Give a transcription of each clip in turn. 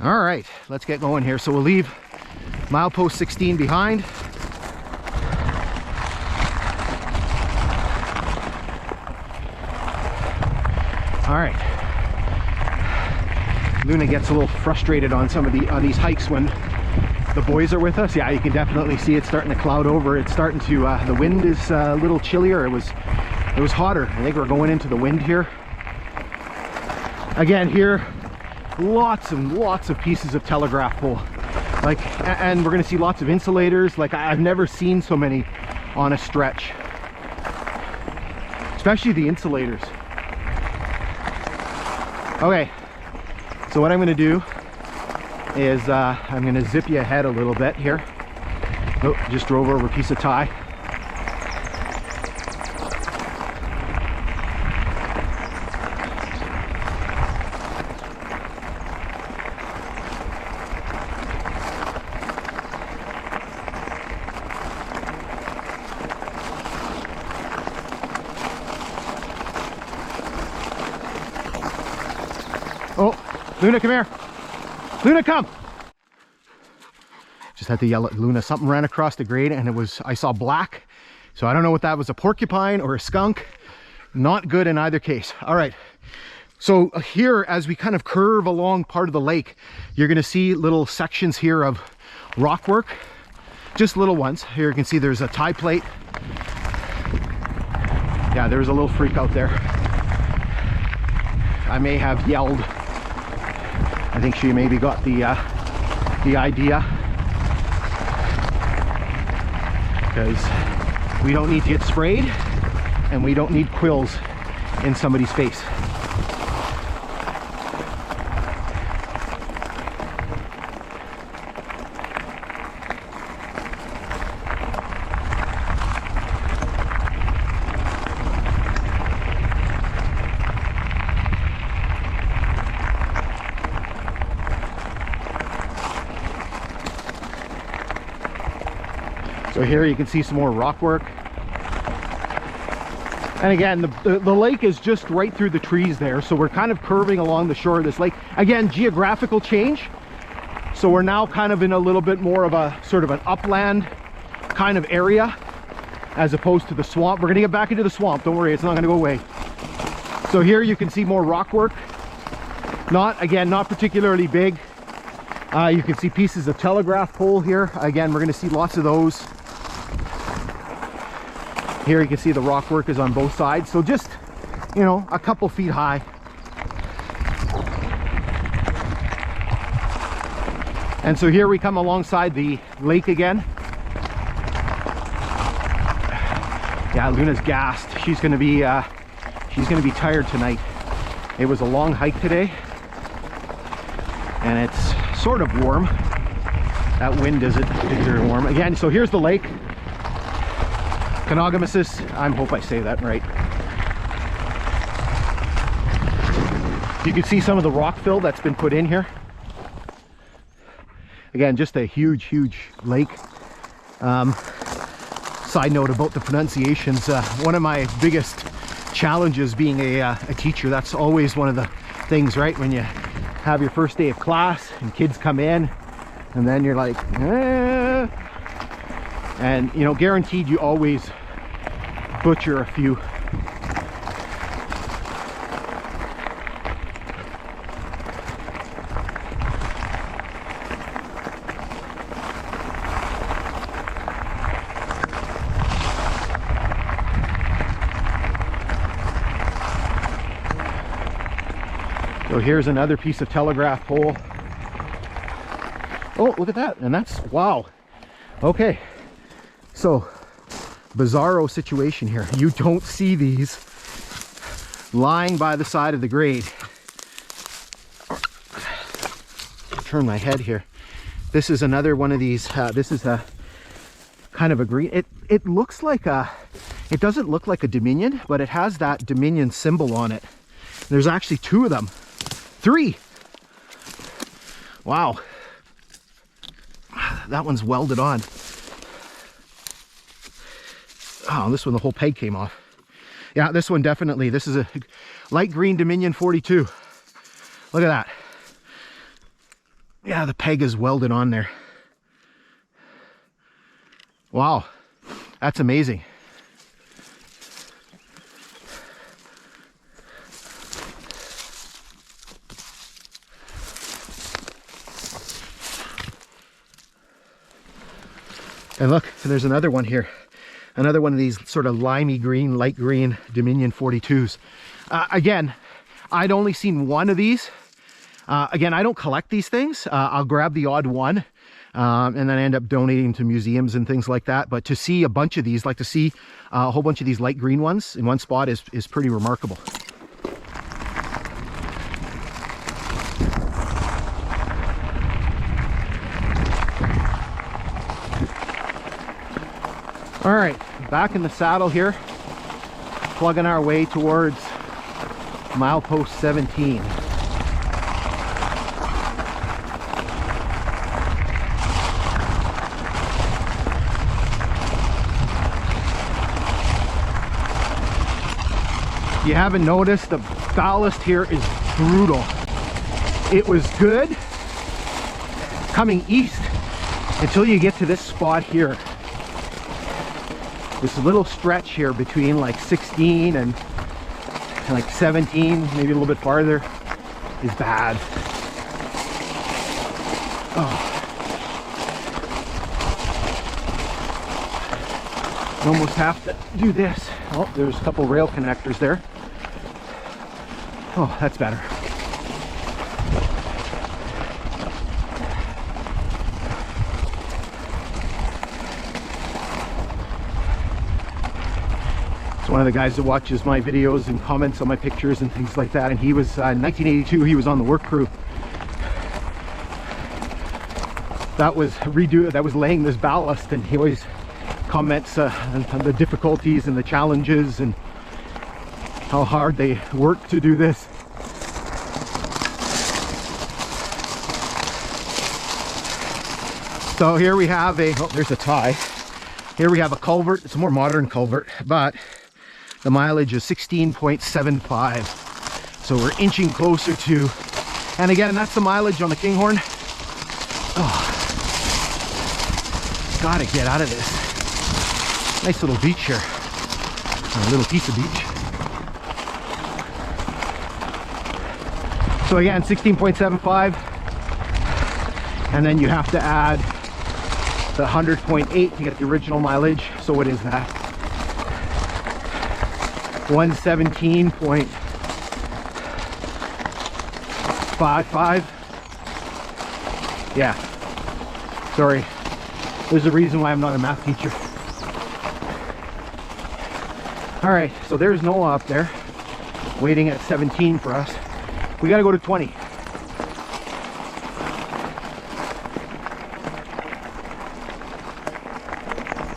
All right, let's get going here. So we'll leave milepost 16 behind. All right. Luna gets a little frustrated on some of these hikes when the boys are with us. Yeah, you can definitely see it's starting to cloud over. It's starting to, the wind is a little chillier. It was hotter. I think we're going into the wind here. Again, here, lots and lots of pieces of telegraph pole. Like, and we're gonna see lots of insulators. Like, I've never seen so many on a stretch. Especially the insulators. Okay, so what I'm gonna do is I'm gonna zip you ahead a little bit here. Oh, just drove over a piece of tie. Oh, Luna, come here. Luna, come. Just had to yell at Luna. Something ran across the grade and I saw black. So I don't know what that was, a porcupine or a skunk. Not good in either case. All right. So here, as we kind of curve along part of the lake, you're gonna see little sections here of rock work. Just little ones. Here you can see there's a tie plate. Yeah, there's a little freak out there. I may have yelled. I think she maybe got the idea, because we don't need to get sprayed and we don't need quills in somebody's face. So here you can see some more rock work. And again, the lake is just right through the trees there. So we're kind of curving along the shore of this lake. Again, geographical change. So we're now kind of in a little bit more of a sort of an upland kind of area as opposed to the swamp. We're gonna get back into the swamp. Don't worry, it's not gonna go away. So here you can see more rock work. Not particularly big. You can see pieces of telegraph pole here. Again, we're gonna see lots of those. Here you can see the rock work is on both sides. So just, you know, a couple feet high. And so here we come alongside the lake again. Yeah, Luna's gassed. She's gonna be tired tonight. It was a long hike today, and it's sort of warm. That wind isn't particularly warm. Again, so here's the lake. Canogamisis, I hope I say that right. You can see some of the rock fill that's been put in here. Again, just a huge, huge lake. Side note about the pronunciations, one of my biggest challenges being a teacher, that's always one of the things, right? When you have your first day of class and kids come in, and then you're like, eh. And you know, guaranteed you always butcher a few. So here's another piece of telegraph pole. Oh, look at that. And that's, wow. Okay. So, bizarro situation here. You don't see these lying by the side of the grade. Turn my head here. This is another one of these. This is a kind of a green. It looks like a, it doesn't look like a Dominion, but it has that Dominion symbol on it. There's actually two of them. Three. Wow. That one's welded on. Oh, this one, the whole peg came off. Yeah, this one definitely. This is a light green Dominion 42. Look at that. Yeah, the peg is welded on there. Wow, that's amazing. And look, there's another one here. Another one of these sort of limey green, light green Dominion 42s. Again, I'd only seen one of these. Again, I don't collect these things. I'll grab the odd one and then I end up donating to museums and things like that. But to see a bunch of these, like to see a whole bunch of these light green ones in one spot is pretty remarkable. All right, back in the saddle here, plugging our way towards Milepost 17. If you haven't noticed, the ballast here is brutal. It was good coming east until you get to this spot here. This little stretch here between like 16 and like 17, maybe a little bit farther, is bad. Oh. You almost have to do this. Oh, there's a couple rail connectors there. Oh, that's better. One of the guys that watches my videos and comments on my pictures and things like that, and he was in 1982 he was on the work crew that was laying this ballast, and he always comments on the difficulties and the challenges and how hard they work to do this. So here we have a, oh, there's a tie. Here we have a culvert. It's a more modern culvert, but the mileage is 16.75. So we're inching closer to, and again, that's the mileage on the Kinghorn. Oh, gotta get out of this. Nice little beach here. A little piece of beach. So again, 16.75. And then you have to add the 100.8 to get the original mileage. So what is that? 117.55. Yeah, sorry, there's a reason why I'm not a math teacher. All right, so there's Noah up there waiting at 17 for us. We got to go to 20.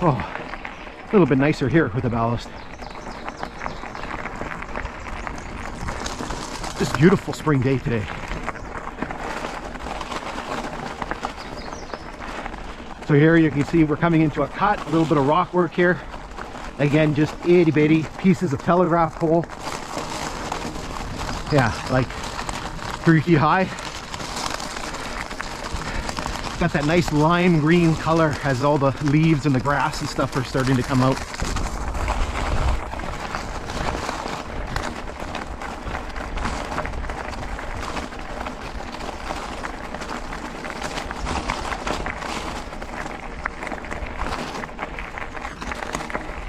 Oh, a little bit nicer here with the ballast. This beautiful spring day today. So here you can see we're coming into a cut, a little bit of rock work here. Again, just itty bitty pieces of telegraph pole. Yeah, like 3 feet high. Got that nice lime green color as all the leaves and the grass and stuff are starting to come out.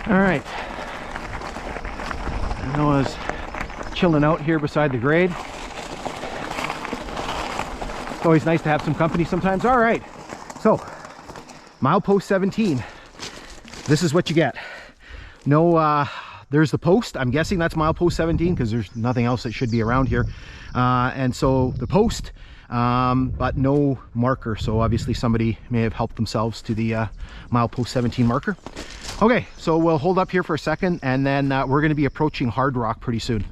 All right, Noah's chilling out here beside the grade. It's always nice to have some company sometimes. All right, so Milepost 17. This is what you get. No, there's the post. I'm guessing that's Milepost 17 because there's nothing else that should be around here. And so the post, but no marker. So obviously somebody may have helped themselves to the Milepost 17 marker. Okay, so we'll hold up here for a second, and then we're going to be approaching Hardrock pretty soon.